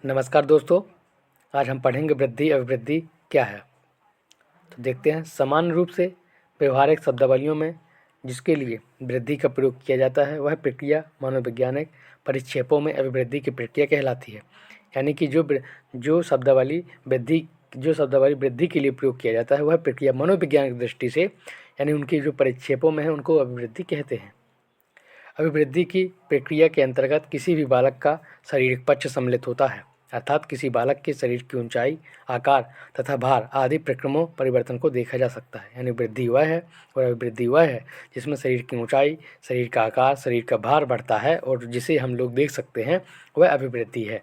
नमस्कार दोस्तों। आज हम पढ़ेंगे वृद्धि अभिवृद्धि क्या है। तो देखते हैं। सामान्य रूप से व्यवहारिक शब्दावलियों में जिसके लिए वृद्धि का प्रयोग किया जाता है वह प्रक्रिया मनोवैज्ञानिक परिक्षेपों में अभिवृद्धि की प्रक्रिया कहलाती है। यानी कि जो शब्दावली वृद्धि के लिए प्रयोग किया जाता है वह प्रक्रिया मनोवैज्ञानिक दृष्टि से यानी उनकी जो परिक्षेपों में है उनको अभिवृद्धि कहते हैं। अभिवृद्धि की प्रक्रिया के अंतर्गत किसी भी बालक का शारीरिक पक्ष सम्मिलित होता है, अर्थात किसी बालक के शरीर की ऊंचाई, आकार तथा भार आदि प्रक्रमों परिवर्तन को देखा जा सकता है। यानी वृद्धि वह है और अभिवृद्धि वह है जिसमें शरीर की ऊंचाई, शरीर का आकार, शरीर का भार बढ़ता है और जिसे हम लोग देख सकते हैं वह अभिवृद्धि है।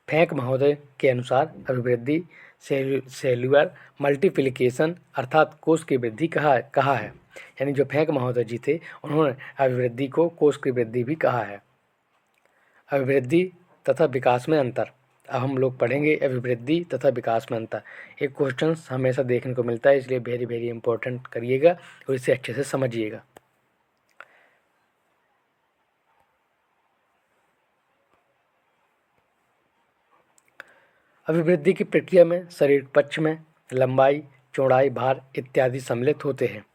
फैंक महोदय के अनुसार अभिवृद्धि सेल्युलर मल्टीप्लिकेशन अर्थात कोष की वृद्धि कहा है। यानी जो फैंक महोदय जी थे उन्होंने अभिवृद्धि को कोष की वृद्धि भी कहा है। अभिवृद्धि तथा विकास में अंतर। अब हम लोग पढ़ेंगे अभिवृद्धि तथा विकास में अंतर। एक क्वेश्चन हमेशा देखने को मिलता है, इसलिए वेरी वेरी इंपॉर्टेंट करिएगा और इसे अच्छे से समझिएगा। अभिवृद्धि की प्रक्रिया में शरीर पक्ष में लंबाई, चौड़ाई, भार इत्यादि सम्मिलित होते हैं।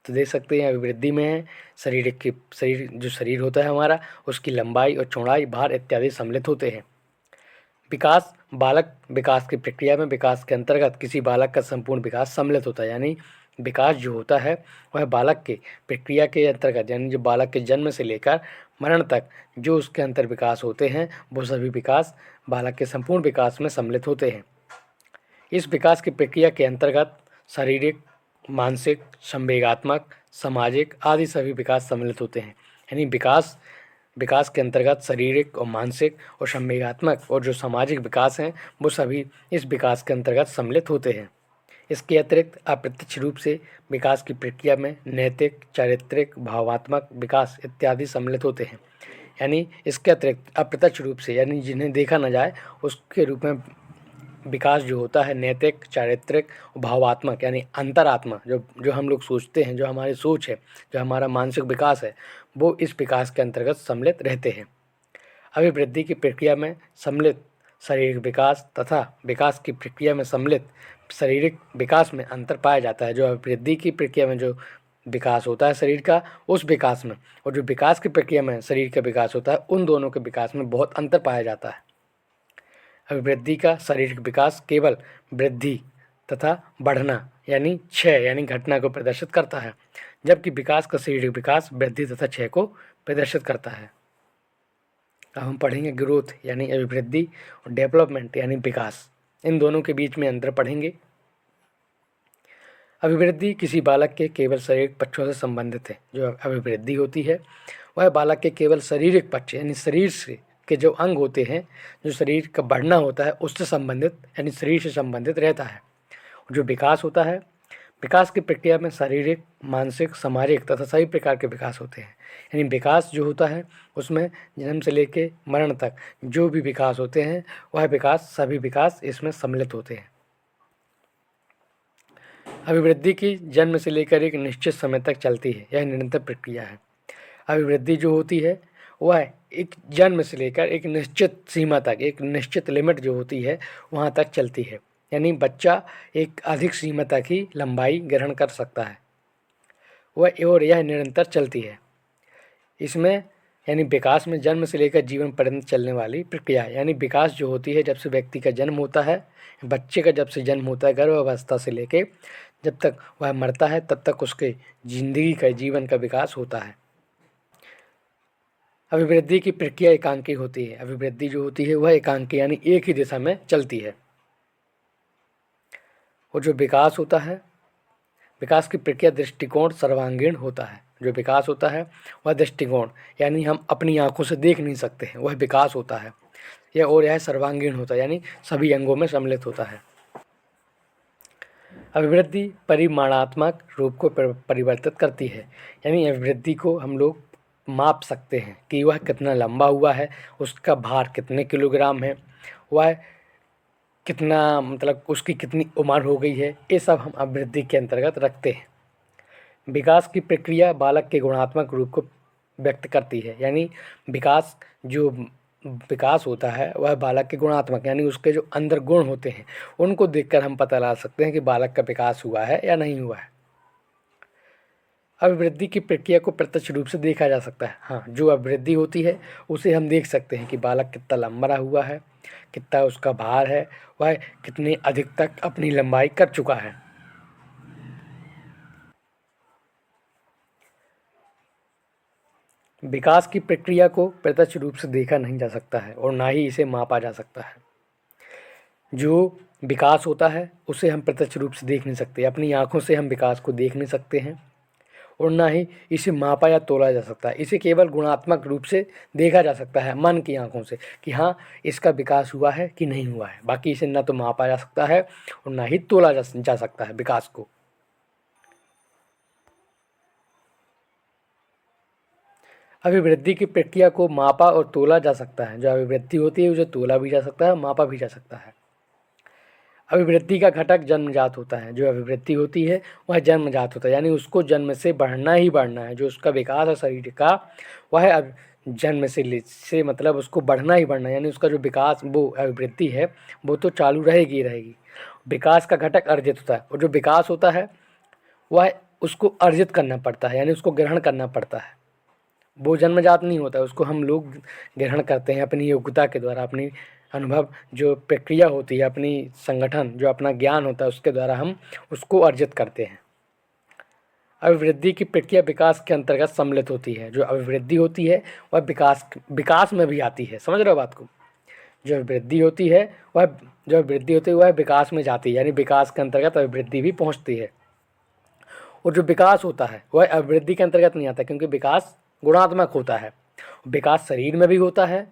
तो देख सकते हैं अभिवृद्धि में है शरीर होता है हमारा, उसकी लंबाई और चौड़ाई, भार इत्यादि सम्मिलित होते हैं। विकास बालक विकास की प्रक्रिया में विकास के अंतर्गत किसी बालक का संपूर्ण विकास सम्मिलित होता है। यानी विकास जो होता है वह बालक के प्रक्रिया के अंतर्गत यानी जो बालक के जन्म से लेकर मरण तक जो उसके अंतर विकास होते हैं वो सभी विकास बालक के संपूर्ण विकास में सम्मिलित होते हैं। इस विकास की प्रक्रिया के अंतर्गत शारीरिक, मानसिक, संवेगात्मक, सामाजिक आदि सभी विकास सम्मिलित होते हैं। यानी विकास के अंतर्गत शारीरिक और मानसिक और संवेगात्मक और जो सामाजिक विकास हैं वो सभी इस विकास के अंतर्गत सम्मिलित होते हैं। इसके अतिरिक्त अप्रत्यक्ष रूप से विकास की प्रक्रिया में नैतिक, चारित्रिक, भावात्मक विकास इत्यादि सम्मिलित होते हैं। यानी इसके अतिरिक्त अप्रत्यक्ष रूप से यानी जिन्हें देखा न जाए उसके रूप में विकास जो होता है नैतिक, चारित्रिक, भावात्मक यानी अंतरात्मा जो हम लोग सोचते हैं, जो हमारी सोच है, जो हमारा मानसिक विकास है वो इस विकास के अंतर्गत सम्मिलित रहते हैं। अभिवृद्धि की प्रक्रिया में सम्मिलित शारीरिक विकास तथा विकास की प्रक्रिया में सम्मिलित शारीरिक विकास में अंतर पाया जाता है। जो अभिवृद्धि की प्रक्रिया में जो विकास होता है शरीर का, उस विकास में और जो विकास की प्रक्रिया में शरीर का विकास होता है उन दोनों के विकास में बहुत अंतर पाया जाता है। अभिवृद्धि का शारीरिक विकास केवल वृद्धि तथा बढ़ना यानी क्षय यानी घटना को प्रदर्शित करता है, जबकि विकास का शारीरिक विकास वृद्धि तथा क्षय को प्रदर्शित करता है। अब हम पढ़ेंगे ग्रोथ यानी अभिवृद्धि और डेवलपमेंट यानी विकास, इन दोनों के बीच में अंतर पढ़ेंगे। अभिवृद्धि किसी बालक के केवल शारीरिक पक्षों से संबंधित है। जो अभिवृद्धि होती है वह बालक के केवल शारीरिक पक्ष यानी शरीर से के जो अंग होते हैं, जो शरीर का बढ़ना होता है उससे संबंधित यानी शरीर से संबंधित रहता है। जो विकास होता है, विकास की प्रक्रिया में शारीरिक, मानसिक, सामाजिक तथा सभी प्रकार के विकास होते हैं। यानी विकास जो होता है उसमें जन्म से लेकर मरण तक जो भी विकास होते हैं वह सभी विकास इसमें सम्मिलित होते हैं। अभिवृद्धि की जन्म से लेकर एक निश्चित समय तक चलती है, यह निरंतर प्रक्रिया है। अभिवृद्धि जो होती है वह एक जन्म से लेकर एक निश्चित सीमा तक, एक निश्चित लिमिट जो होती है वहाँ तक चलती है। यानी बच्चा एक अधिक सीमा तक ही लंबाई ग्रहण कर सकता है और यह निरंतर चलती है। इसमें यानी विकास में जन्म से लेकर जीवन पर्यंत चलने वाली प्रक्रिया है। यानी विकास जो होती है जब से व्यक्ति का जन्म होता है, बच्चे का जब से जन्म होता है गर्भावस्था से लेके जब तक वह मरता है तब तक उसके जीवन का विकास होता है। अभिवृद्धि की प्रक्रिया एकांकी होती है। अभिवृद्धि जो होती है वह एकांकी यानी एक ही दिशा में चलती है। और जो विकास होता है, विकास की प्रक्रिया दृष्टिकोण सर्वांगीण होता है। जो विकास होता है वह दृष्टिकोण यानी हम अपनी आंखों से देख नहीं सकते हैं, वह विकास होता है। यह सर्वांगीण होता है यानी सभी अंगों में सम्मिलित होता है। अभिवृद्धि परिमाणात्मक रूप को परिवर्तित करती है। यानी अभिवृद्धि को हम लोग माप सकते हैं कि वह कितना लंबा हुआ है, उसका भार कितने किलोग्राम है, वह कितना उसकी कितनी उम्र हो गई है, ये सब हम अभिवृद्धि के अंतर्गत रखते हैं। विकास की प्रक्रिया बालक के गुणात्मक रूप को व्यक्त करती है। यानी विकास जो विकास होता है वह बालक के गुणात्मक यानी उसके जो अंदर गुण होते हैं उनको देखकर हम पता लगा सकते हैं कि बालक का विकास हुआ है या नहीं हुआ है। अभिवृद्धि की प्रक्रिया को प्रत्यक्ष रूप से देखा जा सकता है। हाँ, जो अभिवृद्धि होती है उसे हम देख सकते हैं कि बालक कितना लंबा हुआ है, कितना उसका भार है, वह कितनी अधिक तक अपनी लंबाई कर चुका है। विकास की प्रक्रिया को प्रत्यक्ष रूप से देखा नहीं जा सकता है और ना ही इसे मापा जा सकता है। जो विकास होता है उसे हम प्रत्यक्ष रूप से देख नहीं सकते, अपनी आँखों से हम विकास को देख नहीं सकते हैं और ना ही इसे मापा या तोला जा सकता है। इसे केवल गुणात्मक रूप से देखा जा सकता है मन की आँखों से कि हाँ इसका विकास हुआ है कि नहीं हुआ है। बाकी इसे ना तो मापा जा सकता है और ना ही तोला जा सकता है विकास को। अभिवृद्धि की प्रक्रिया को मापा और तोला जा सकता है। जो अभिवृद्धि होती है उसे तोला भी जा सकता है, मापा भी जा सकता है। अभिवृद्धि का घटक जन्मजात होता है। जो अभिवृद्धि होती है वह जन्मजात होता है यानी उसको जन्म से बढ़ना ही बढ़ना है। जो उसका विकास है शरीर का वह अब जन्म से मतलब उसको बढ़ना ही बढ़ना है यानी उसका जो विकास वो अभिवृद्धि है वो तो चालू रहेगी ही रहेगी। विकास का घटक अर्जित होता है और जो विकास होता है वह उसको अर्जित करना पड़ता है यानी उसको ग्रहण करना पड़ता है। वो जन्मजात नहीं होता है, उसको हम लोग ग्रहण करते हैं अपनी योग्यता के द्वारा, अपनी अनुभव जो प्रक्रिया होती है, अपनी संगठन जो अपना ज्ञान होता है उसके द्वारा हम उसको अर्जित करते हैं। अभिवृद्धि की प्रक्रिया विकास के अंतर्गत सम्मिलित होती है। जो अभिवृद्धि होती है वह विकास में भी आती है। समझ रहे हो बात को? जो अभिवृद्धि होती है वह विकास में जाती है यानी विकास के अंतर्गत अभिवृद्धि भी पहुँचती है। और जो विकास होता है वह अभिवृद्धि के अंतर्गत नहीं आता क्योंकि विकास गुणात्मक होता है। विकास शरीर में भी होता है,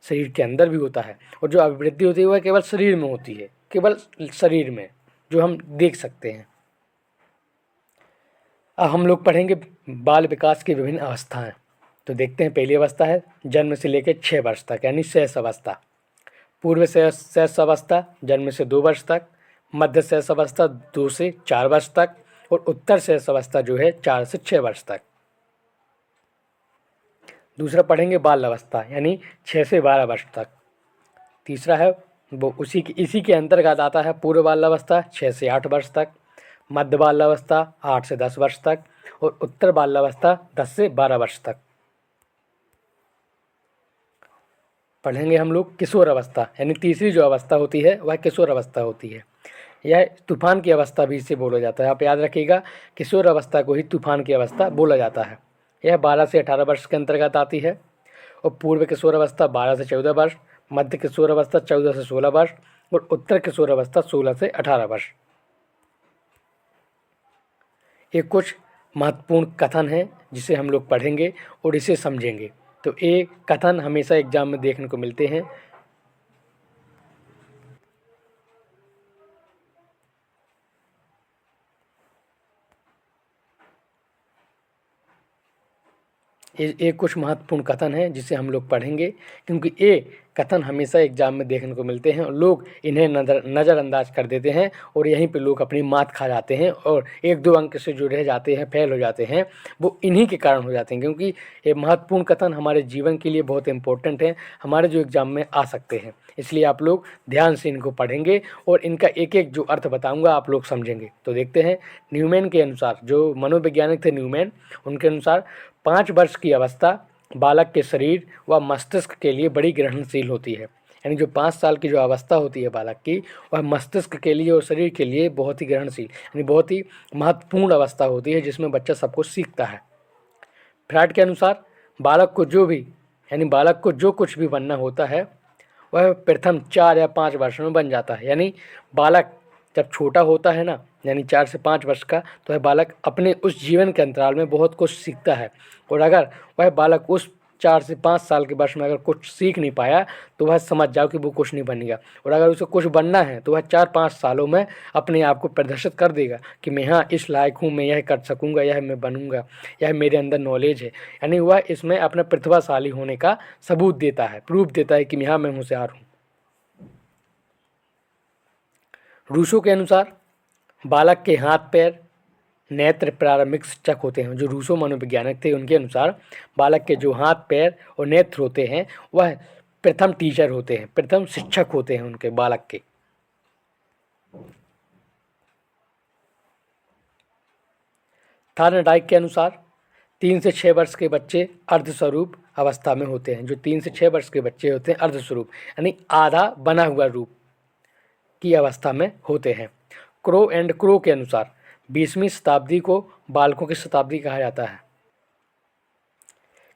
शरीर के अंदर भी होता है और जो अभिवृद्धि होती है वह केवल शरीर में होती है, केवल शरीर में जो हम देख सकते हैं। अब हम लोग पढ़ेंगे बाल विकास की विभिन्न अवस्थाएं। तो देखते हैं, पहली अवस्था है जन्म से लेकर 6 वर्ष तक यानी शैशव अवस्था। पूर्व शैशव अवस्था जन्म से 2 वर्ष तक, मध्य शैशव अवस्था 2 से 4 वर्ष तक और उत्तर शैशव अवस्था जो है 4 से 6 वर्ष तक। दूसरा पढ़ेंगे बाल अवस्था यानी 6 से 12 वर्ष तक। तीसरा है वो इसी के अंतर्गत आता है पूर्व बाल अवस्था 6 से 8 वर्ष तक, मध्य बाल अवस्था 8 से 10 वर्ष तक और उत्तर बाल अवस्था 10 से 12 वर्ष तक। पढ़ेंगे हम लोग किशोर अवस्था यानी तीसरी जो अवस्था होती है वह किशोर अवस्था होती है। यह तूफान की अवस्था भी इसे बोला जाता है। आप याद रखिएगा, किशोर अवस्था को ही तूफान की अवस्था बोला जाता है। यह 12 से 18 वर्ष के अंतर्गत आती है और पूर्व किशोर अवस्था 12 से 14 वर्ष, मध्य किशोर अवस्था 14 से 16 वर्ष और उत्तर किशोर अवस्था 16 से 18 वर्ष। ये कुछ महत्वपूर्ण कथन हैं जिसे हम लोग पढ़ेंगे और इसे समझेंगे। तो ये कथन हमेशा एग्जाम में देखने को मिलते हैं। ये कुछ महत्वपूर्ण कथन हैं जिसे हम लोग पढ़ेंगे क्योंकि ये कथन हमेशा एग्जाम में देखने को मिलते हैं और लोग इन्हें नज़रअंदाज कर देते हैं और यहीं पे लोग अपनी मात खा जाते हैं और 1-2 अंक से जो रह जाते हैं, फेल हो जाते हैं, वो इन्हीं के कारण हो जाते हैं क्योंकि ये महत्वपूर्ण कथन हमारे जीवन के लिए बहुत इंपॉर्टेंट हैं, हमारे जो एग्ज़ाम में आ सकते हैं। इसलिए आप लोग ध्यान से इनको पढ़ेंगे और इनका एक एक जो अर्थ बताऊँगा आप लोग समझेंगे। तो देखते हैं, न्यूमैन के अनुसार, जो मनोवैज्ञानिक थे न्यूमैन, उनके अनुसार 5 वर्ष की अवस्था बालक के शरीर व मस्तिष्क के लिए बड़ी ग्रहणशील होती है। यानी जो 5 साल की जो अवस्था होती है बालक की, वह मस्तिष्क के लिए और शरीर के लिए बहुत ही ग्रहणशील यानी बहुत ही महत्वपूर्ण अवस्था होती है जिसमें बच्चा सब कुछ सीखता है। फ्रायड के अनुसार बालक को जो कुछ भी बनना होता है वह प्रथम 4 या 5 वर्षों में बन जाता है। यानी बालक जब छोटा होता है ना, यानी 4 से 5 वर्ष का, तो वह बालक अपने उस जीवन के अंतराल में बहुत कुछ सीखता है और अगर वह बालक उस 4 से 5 साल के वर्ष में अगर कुछ सीख नहीं पाया तो वह समझ जाओ कि वो कुछ नहीं बनेगा। और अगर उसे कुछ बनना है तो वह 4-5 सालों में अपने आप को प्रदर्शित कर देगा कि मैं हाँ इस लायक हूँ, मैं यह कर सकूँगा, यह मैं बनूँगा, यह मेरे अंदर नॉलेज है। यानी वह इसमें अपना प्रतिभाशाली होने का सबूत देता है, प्रूफ देता है कि हाँ मैं होशियार हूँ। रूसो के अनुसार बालक के हाथ पैर नेत्र प्रारंभिक शिक्षक होते हैं। जो रूसो मनोवैज्ञानिक थे उनके अनुसार बालक के जो हाथ पैर और नेत्र होते हैं वह प्रथम टीचर होते हैं, प्रथम शिक्षक होते हैं उनके बालक के। थॉर्नडाइक के अनुसार 3 से 6 वर्ष के बच्चे अर्धस्वरूप अवस्था में होते हैं। जो 3 से 6 वर्ष के बच्चे होते हैं अर्धस्वरूप यानी आधा बना हुआ रूप की अवस्था में होते हैं। क्रो एंड क्रो के अनुसार 20वीं शताब्दी को बालकों की शताब्दी कहा जाता है।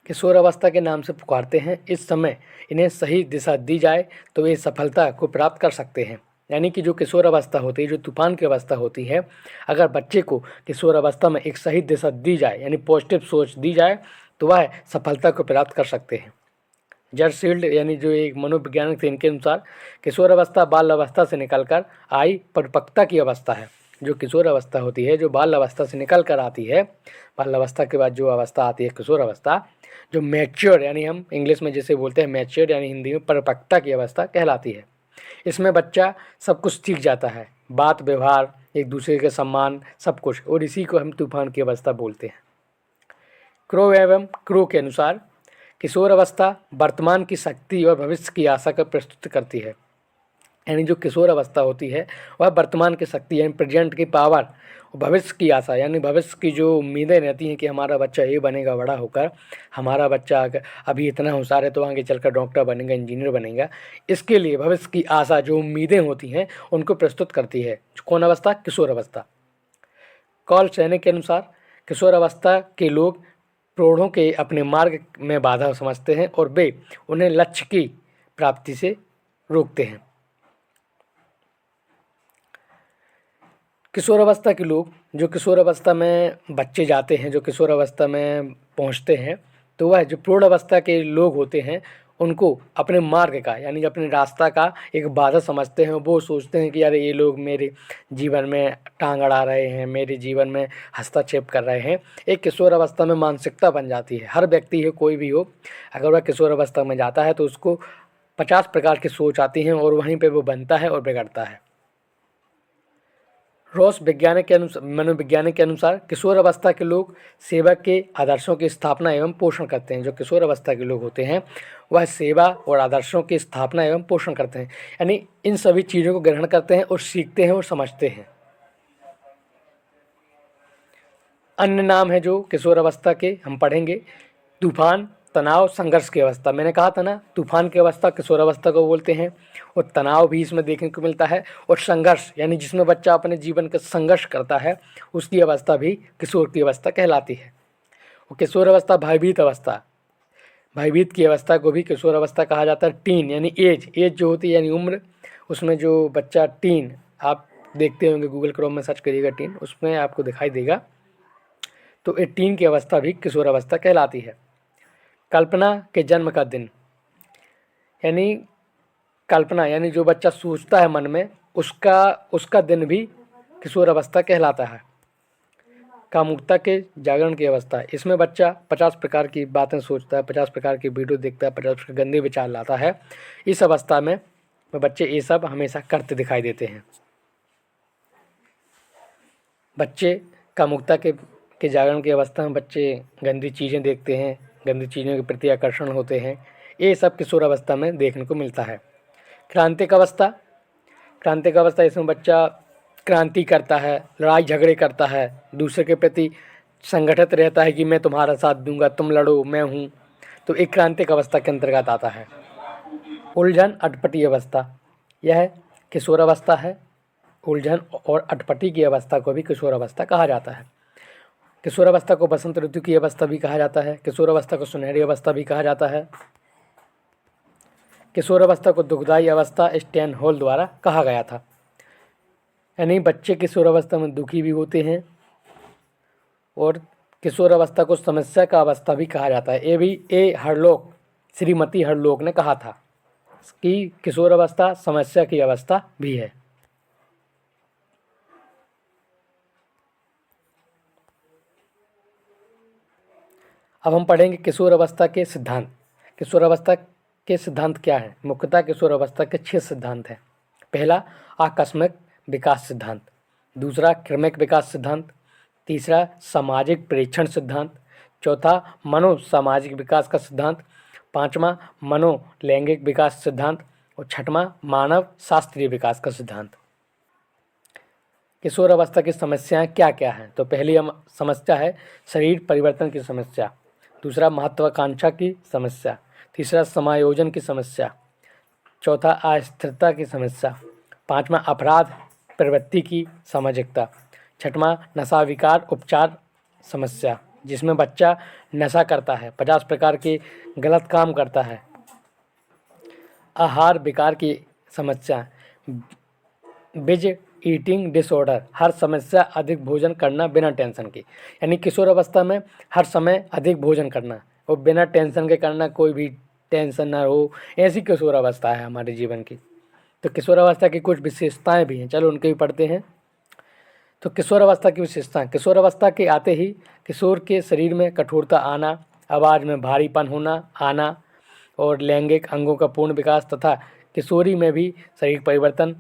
किशोर अवस्था के नाम से पुकारते हैं। इस समय इन्हें सही दिशा दी जाए तो वे सफलता को प्राप्त कर सकते हैं। यानी कि जो किशोर अवस्था होती है, जो तूफान की अवस्था होती है, अगर बच्चे को किशोर अवस्था में एक सही दिशा दी जाए यानी पॉजिटिव सोच दी जाए तो वह सफलता को प्राप्त कर सकते हैं। जर्सील्ड यानी जो एक मनोवैज्ञानिक थे, इनके अनुसार किशोर अवस्था बाल अवस्था से निकलकर आई परिपक्वता की अवस्था है। जो किशोर अवस्था होती है, जो बाल अवस्था से निकल कर आती है, बाल अवस्था के बाद जो अवस्था आती है किशोर अवस्था, जो मैच्योर यानी हम इंग्लिश में जैसे बोलते हैं मैच्योर यानी हिंदी में परिपक्वता की अवस्था कहलाती है। इसमें बच्चा सब कुछ सीख जाता है, बात व्यवहार, एक दूसरे के सम्मान, सब कुछ, और इसी को हम तूफान की अवस्था बोलते हैं। क्रो एवं क्रो के अनुसार किशोर अवस्था वर्तमान की शक्ति और भविष्य की आशा को प्रस्तुत करती है। यानी जो किशोर अवस्था होती है वह वर्तमान की शक्ति यानी प्रेजेंट की पावर और भविष्य की आशा यानी भविष्य की जो उम्मीदें रहती हैं कि हमारा बच्चा ये बनेगा बड़ा होकर, हमारा बच्चा अभी इतना होशियार है तो आगे चलकर डॉक्टर बनेगा, इंजीनियर बनेगा, इसके लिए भविष्य की आशा जो उम्मीदें होती हैं उनको प्रस्तुत करती है। कौन अवस्था? किशोर अवस्था। कॉल सैनिक के अनुसार किशोर अवस्था के लोग प्रौढ़ों के अपने मार्ग में बाधा समझते हैं और वे उन्हें लक्ष्य की प्राप्ति से रोकते हैं। किशोर अवस्था के लोग, जो किशोर अवस्था में बच्चे जाते हैं, जो किशोर अवस्था में पहुंचते हैं, तो वह जो प्रौढ़ अवस्था के लोग होते हैं उनको अपने मार्ग का यानी अपने रास्ता का एक बाधा समझते हैं। वो सोचते हैं कि यार ये लोग मेरे जीवन में टांग अड़ा रहे हैं, मेरे जीवन में हस्तक्षेप कर रहे हैं। एक किशोर अवस्था में मानसिकता बन जाती है। हर व्यक्ति हो, कोई भी हो, अगर वह किशोर अवस्था में जाता है तो उसको 50 प्रकार की सोच आती हैं और वहीं पर वो बनता है और बिगड़ता है। रॉस मनोवैज्ञानिक के अनुसार किशोर अवस्था के लोग सेवा के आदर्शों की स्थापना एवं पोषण करते हैं। जो किशोर अवस्था के लोग होते हैं वह सेवा और आदर्शों की स्थापना एवं पोषण करते हैं, यानी इन सभी चीज़ों को ग्रहण करते हैं और सीखते हैं और समझते हैं। अन्य नाम है जो किशोर अवस्था के हम पढ़ेंगे, तूफान, तनाव, संघर्ष की अवस्था। मैंने कहा था ना, तूफान की अवस्था किशोर अवस्था को बोलते हैं, और तनाव भी इसमें देखने को मिलता है, और संघर्ष यानी जिसमें बच्चा अपने जीवन का संघर्ष करता है उसकी अवस्था भी किशोर की अवस्था कहलाती है। और किशोर अवस्था भयभीत अवस्था, भयभीत की अवस्था को भी किशोर अवस्था कहा जाता है। टीन यानी एज जो होती है यानी उम्र, उसमें जो बच्चा टीन, आप देखते होंगे गूगल क्रोम में सर्च करिएगा टीन, उसमें आपको दिखाई देगा। तो ये टीन की अवस्था भी किशोर अवस्था कहलाती है। कल्पना के जन्म का दिन, यानी कल्पना यानी जो बच्चा सोचता है मन में, उसका दिन भी किशोर अवस्था कहलाता है। कामुकता के जागरण की अवस्था, इसमें बच्चा 50 प्रकार की बातें सोचता है, 50 प्रकार की वीडियो देखता है, 50 प्रकार गंदे विचार लाता है। इस अवस्था में बच्चे ये सब हमेशा करते दिखाई देते हैं। बच्चे कामुकता के जागरण की अवस्था में बच्चे गंदी चीज़ें देखते हैं, गंदी चीज़ों के प्रति आकर्षण होते हैं। ये सब किशोर अवस्था में देखने को मिलता है। क्रांतिक अवस्था, क्रांतिक अवस्था, इसमें बच्चा क्रांति करता है, लड़ाई झगड़े करता है, दूसरे के प्रति संगठित रहता है कि मैं तुम्हारा साथ दूंगा, तुम लड़ो मैं हूँ, तो एक क्रांतिक अवस्था के अंतर्गत आता है। उलझन अटपटी अवस्था, यह किशोर अवस्था है। उलझन और अटपटी की अवस्था को भी किशोर अवस्था कहा जाता है। किशोर अवस्था को बसंत ऋतु की अवस्था भी कहा जाता है। किशोर अवस्था को सुनहरी अवस्था भी कहा जाता है। किशोर अवस्था को दुखदायी अवस्था स्टैन हॉल द्वारा कहा गया था। यानी बच्चे किशोर अवस्था में दुखी भी होते हैं, और किशोर अवस्था को समस्या का अवस्था भी कहा जाता है। ये भी हरलोक, श्रीमती हरलोक ने कहा था कि किशोर अवस्था समस्या की अवस्था भी है। अब हम पढ़ेंगे किशोर अवस्था के सिद्धांत। किशोर अवस्था के सिद्धांत क्या है? मुख्यतः किशोर अवस्था के 6 सिद्धांत हैं। पहला, आकस्मिक विकास सिद्धांत। दूसरा, क्रमिक विकास सिद्धांत। तीसरा, सामाजिक प्रेक्षण सिद्धांत। चौथा, मनोसामाजिक विकास का सिद्धांत। 5वां मनोलैंगिक विकास सिद्धांत और 6वां मानव शास्त्रीय विकास का सिद्धांत। किशोर अवस्था की समस्याएं क्या क्या हैं? तो पहली समस्या है शरीर परिवर्तन की समस्या, दूसरा महत्वाकांक्षा की समस्या, तीसरा समायोजन की समस्या, चौथा अस्थिरता की समस्या, 5वां अपराध प्रवृत्ति की सामाजिकता, 6वां नशा विकार उपचार समस्या जिसमें बच्चा नशा करता है, 50 प्रकार के गलत काम करता है, आहार विकार की समस्या, बिज ईटिंग डिसऑर्डर, हर समस्या अधिक भोजन करना बिना टेंशन के, यानी किशोर अवस्था में हर समय अधिक भोजन करना और बिना टेंशन के करना, कोई भी टेंशन ना हो, ऐसी किशोर अवस्था है हमारे जीवन की। तो किशोर अवस्था की कुछ विशेषताएं भी हैं, चलो उनके भी पढ़ते हैं। तो किशोर अवस्था की विशेषताएं, किशोर अवस्था के आते ही किशोर के शरीर में कठोरता आना, आवाज़ में भारीपन होना आना और लैंगिक अंगों का पूर्ण विकास तथा किशोरी में भी शरीर परिवर्तन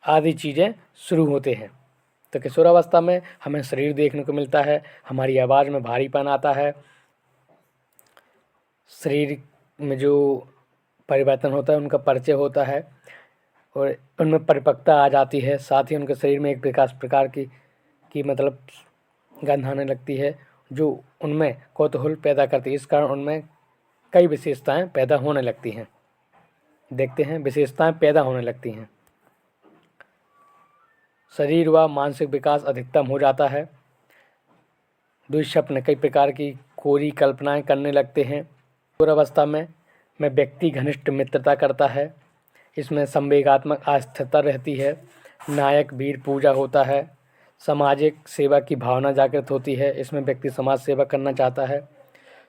आदि चीज़ें शुरू होते हैं। तो किशोरावस्था में हमें शरीर देखने को मिलता है, हमारी आवाज़ में भारीपन आता है, शरीर में जो परिवर्तन होता है उनका परिचय होता है और उनमें परिपक्वता आ जाती है। साथ ही उनके शरीर में एक विकास प्रकार की मतलब गंध आने लगती है जो उनमें कौतूहल पैदा करती है। इस कारण उनमें कई विशेषताएं पैदा होने लगती हैं। देखते हैं, विशेषताएं पैदा होने लगती हैं। शरीर व मानसिक विकास अधिकतम हो जाता है। दुष्स्वप्न, कई प्रकार की कोरी कल्पनाएं करने लगते हैं। किशोरावस्था में व्यक्ति घनिष्ठ मित्रता करता है, इसमें संवेगात्मक अस्थिरता रहती है, नायक वीर पूजा होता है, सामाजिक सेवा की भावना जागृत होती है, इसमें व्यक्ति समाज सेवा करना चाहता है,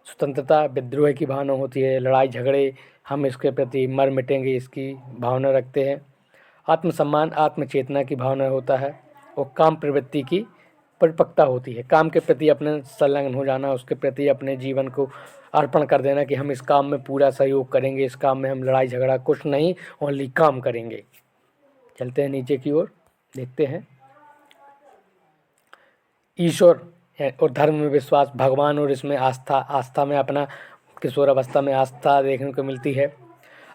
स्वतंत्रता विद्रोह की भावना होती है, लड़ाई झगड़े हम इसके प्रति मर मिटेंगे इसकी भावना रखते हैं, आत्मसम्मान आत्मचेतना की भावना होता है और काम प्रवृत्ति की परिपक्वता होती है। काम के प्रति अपने संलग्न हो जाना, उसके प्रति अपने जीवन को अर्पण कर देना कि हम इस काम में पूरा सहयोग करेंगे, इस काम में हम लड़ाई झगड़ा कुछ नहीं, ओनली काम करेंगे। चलते हैं नीचे की ओर, देखते हैं। ईश्वर और धर्म में विश्वास, भगवान और इसमें आस्था में अपना किशोर अवस्था में आस्था देखने को मिलती है।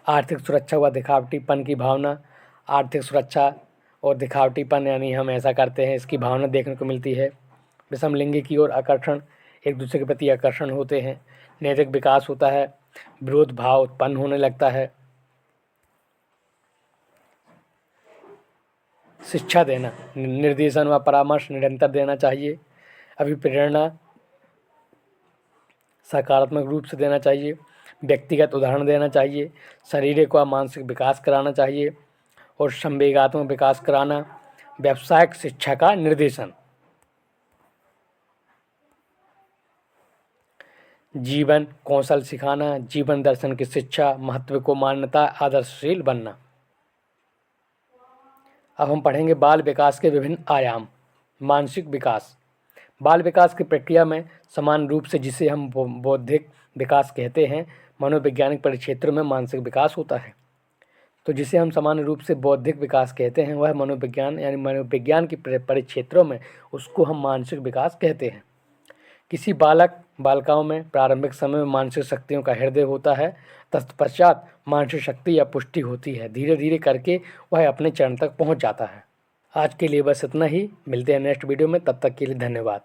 आर्थिक सुरक्षा व दिखावटीपन की भावना, आर्थिक सुरक्षा और दिखावटीपन यानी हम ऐसा करते हैं इसकी भावना देखने को मिलती है। विषम लिंगी की ओर आकर्षण, एक दूसरे के प्रति आकर्षण होते हैं। नैतिक विकास होता है, विरोध भाव उत्पन्न होने लगता है। शिक्षा देना, निर्देशन व परामर्श निरंतर देना चाहिए। अभिप्रेरणा सकारात्मक रूप से देना चाहिए। व्यक्तिगत उदाहरण देना चाहिए। शारीरिक व मानसिक विकास कराना चाहिए और संवेगात्मक विकास कराना। व्यावसायिक शिक्षा का निर्देशन, जीवन कौशल सिखाना, जीवन दर्शन की शिक्षा, महत्व को मान्यता, आदर्शशील बनना। अब हम पढ़ेंगे बाल विकास के विभिन्न आयाम। मानसिक विकास, बाल विकास की प्रक्रिया में समान रूप से जिसे हम बौद्धिक विकास कहते हैं, मनोवैज्ञानिक परिक्षेत्रों में मानसिक विकास होता है। तो जिसे हम सामान्य रूप से बौद्धिक विकास कहते हैं वह मनोविज्ञान यानी मनोविज्ञान की परिक्षेत्रों में उसको हम मानसिक विकास कहते हैं। किसी बालिकाओं में प्रारंभिक समय में मानसिक शक्तियों का हृदय होता है, तत्पश्चात मानसिक शक्ति या पुष्टि होती है, धीरे धीरे करके वह अपने चरण तक पहुंच जाता है। आज के लिए बस इतना ही, मिलते हैं नेक्स्ट वीडियो में, तब तक के लिए धन्यवाद।